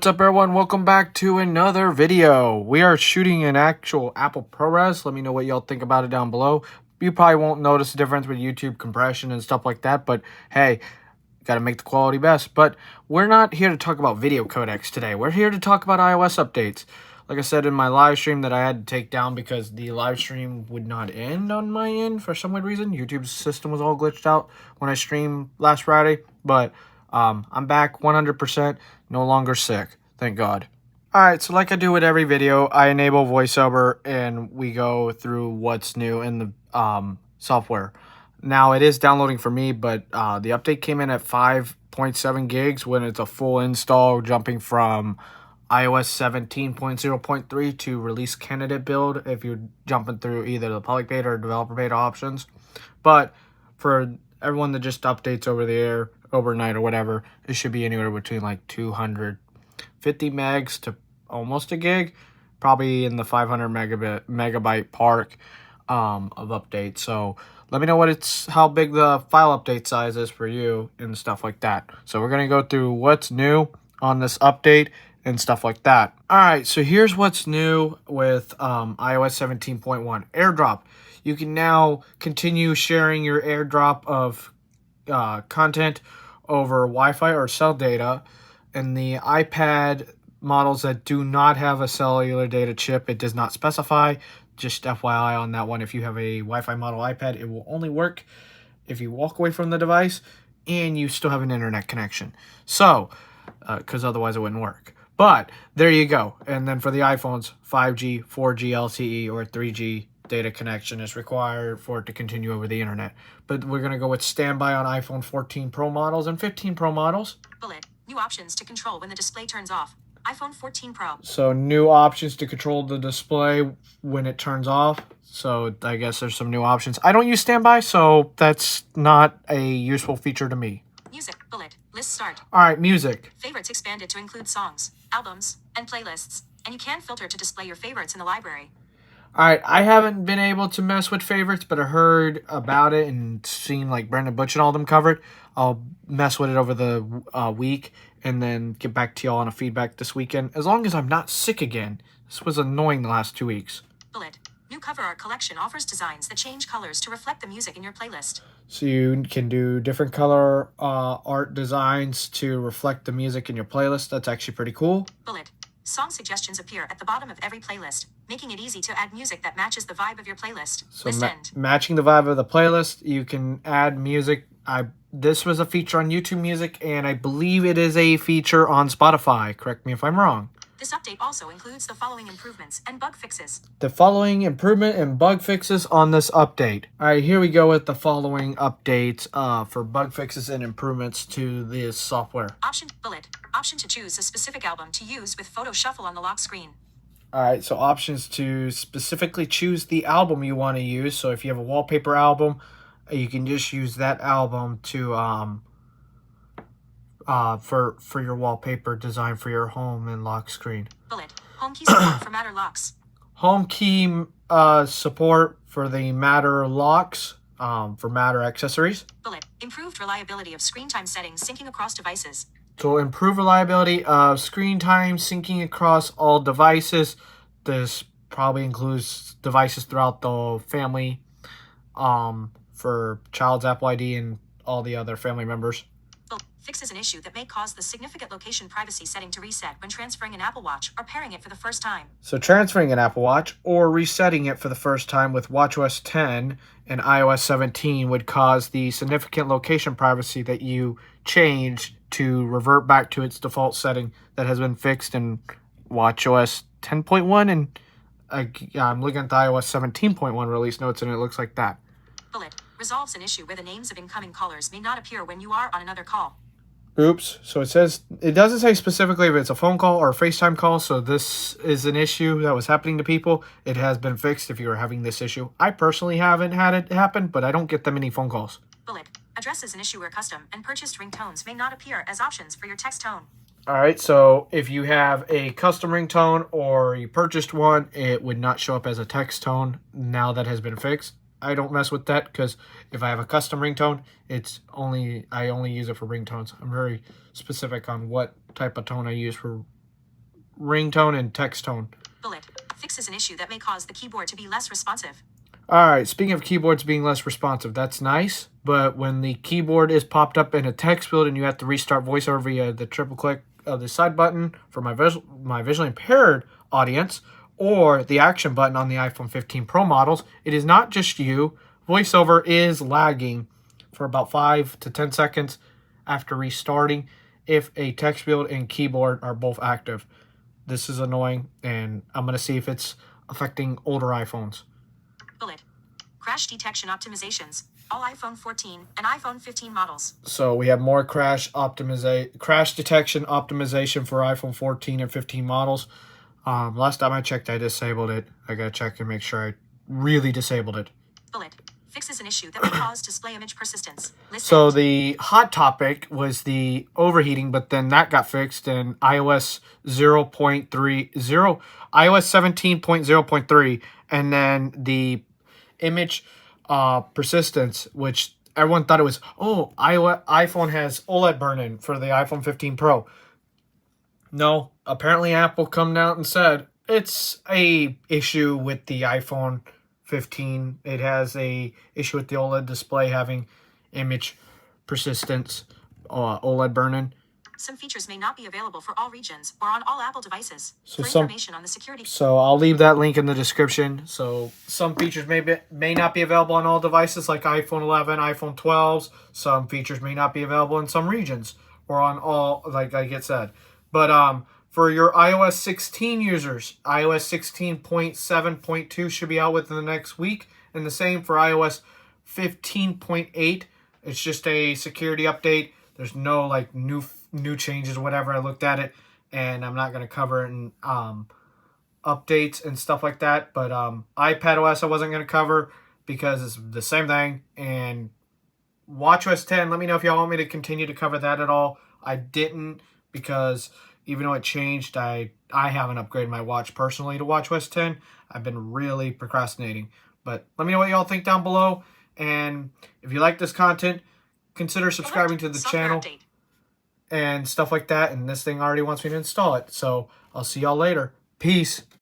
What's up, everyone? Welcome back to another video. We are shooting an actual Apple ProRes. Let me know what y'all think about it down below. You probably won't notice the difference with YouTube compression and stuff like that, but hey, gotta make the quality best. But we're not here to talk about video codecs today. We're here to talk about iOS updates. Like I said in my live stream that I had to take down because the live stream would not end on my end for some weird reason. YouTube's system was all glitched out when I streamed last Friday, but I'm back 100%, no longer sick, thank God. Alright, so like I do with every video, I enable voiceover and we go through what's new in the software. Now, it is downloading for me, but the update came in at 5.7 gigs when it's a full install, jumping from iOS 17.0.3 to release candidate build if you're jumping through either the public beta or developer beta options. But for everyone that just updates over the air overnight or whatever, it should be anywhere between like 250 megs to almost a gig, probably in the 500 megabyte park of updates. So let me know how big the file update size is for you and stuff like that. So we're going to go through what's new on this update and stuff like that. All right, so here's what's new with iOS 17.1. AirDrop. You can now continue sharing your AirDrop of content over Wi-Fi or cell data. And the iPad models that do not have a cellular data chip, it does not specify. Just FYI on that one, if you have a Wi-Fi model iPad, it will only work if you walk away from the device and you still have an internet connection. So, because otherwise it wouldn't work. But there you go. And then for the iPhones, 5G, 4G LTE, or 3G data connection is required for it to continue over the internet. But we're going to go with standby on iPhone 14 Pro models and 15 Pro models. Bullet. New options to control when the display turns off. iPhone 14 Pro. So new options to control the display when it turns off. So I guess there's some new options. I don't use standby, so that's not a useful feature to me. Music. Bullet. List start. All right, music. Favorites expanded to include songs, albums, and playlists. And you can filter to display your favorites in the library. All right, I haven't been able to mess with favorites, but I heard about it and seen like Brandon Butch and all them covered. I'll mess with it over the week and then get back to y'all on a feedback this weekend, as long as I'm not sick again. This was annoying the last 2 weeks. Bullet. New cover art collection offers designs that change colors to reflect the music in your playlist. So you can do different color art designs to reflect the music in your playlist. That's actually pretty cool. Bullet. Song suggestions appear at the bottom of every playlist, making it easy to add music that matches the vibe of your playlist. So matching the vibe of the playlist, you can add music. This was a feature on YouTube Music, and I believe it is a feature on Spotify. Correct me if I'm wrong. This update also includes the following improvements and bug fixes. The following improvement and bug fixes on this update. All right, here we go with the following updates for bug fixes and improvements to this software. Option. Bullet. Option to choose a specific album to use with photo shuffle on the lock screen. All right, so options to specifically choose the album you want to use. So if you have a wallpaper album, you can just use that album to for your wallpaper design for your home and lock screen. Bullet. Home key support for Matter locks. Home key support for the Matter locks for Matter accessories. Bullet. Improved reliability of screen time settings syncing across devices. So improve reliability of screen time syncing across all devices. This probably includes devices throughout the family for child's Apple ID and all the other family members. Fixes an issue that may cause the significant location privacy setting to reset when transferring an Apple Watch or pairing it for the first time. So transferring an Apple Watch or resetting it for the first time with watchOS 10 and iOS 17 would cause the significant location privacy that you changed to revert back to its default setting that has been fixed in watchOS 10.1, and I'm looking at the iOS 17.1 release notes and it looks like that. Bullet. Resolves an issue where the names of incoming callers may not appear when you are on another call. Oops. So it doesn't say specifically if it's a phone call or a FaceTime call. So this is an issue that was happening to people. It has been fixed if you are having this issue. I personally haven't had it happen, but I don't get that many phone calls. Bullet. Addresses an issue where custom and purchased ringtones may not appear as options for your text tone. All right. So if you have a custom ringtone or you purchased one, it would not show up as a text tone. Now that has been fixed. I don't mess with that because if I have a custom ringtone, I only use it for ringtones. I'm very specific on what type of tone I use for ringtone and text tone. Bullet. Fixes an issue that may cause the keyboard to be less responsive. All right, speaking of keyboards being less responsive, that's nice. But when the keyboard is popped up in a text field and you have to restart VoiceOver via the triple click of the side button for my visually impaired audience, or the action button on the iPhone 15 Pro models, it is not just you. VoiceOver is lagging for about 5 to 10 seconds after restarting if a text field and keyboard are both active. This is annoying, and I'm going to see if it's affecting older iPhones. Bullet. Crash detection optimizations. All iPhone 14 and iPhone 15 models. So we have more crash detection optimization for iPhone 14 and 15 models. Last time I checked, I disabled it. I gotta check and make sure I really disabled it. Bullet. Fixes an issue that may cause display image persistence. So the hot topic was the overheating, but then that got fixed in iOS 17.0.3, and then the image persistence, which everyone thought it was, iPhone has OLED burn-in for the iPhone 15 Pro. No, apparently Apple come out and said it's a issue with the iPhone 15. It has a issue with the OLED display having image persistence, OLED burn-in. Some features may not be available for all regions or on all Apple devices. So for information on the security. So I'll leave that link in the description. So some features may not be available on all devices like iPhone 11, iPhone 12s. Some features may not be available in some regions or on all, like I get said. But for your iOS 16 users, iOS 16.7.2 should be out within the next week. And the same for iOS 15.8. It's just a security update. There's no like new changes or whatever. I looked at it, and I'm not going to cover it in updates and stuff like that. But iPadOS I wasn't going to cover because it's the same thing. And watchOS 10, let me know if y'all want me to continue to cover that at all. I didn't, because even though it changed, I haven't upgraded my watch personally to watchOS 10. I've been really procrastinating. But let me know what y'all think down below. And if you like this content, consider subscribing to the channel and stuff like that. And this thing already wants me to install it. So I'll see y'all later. Peace.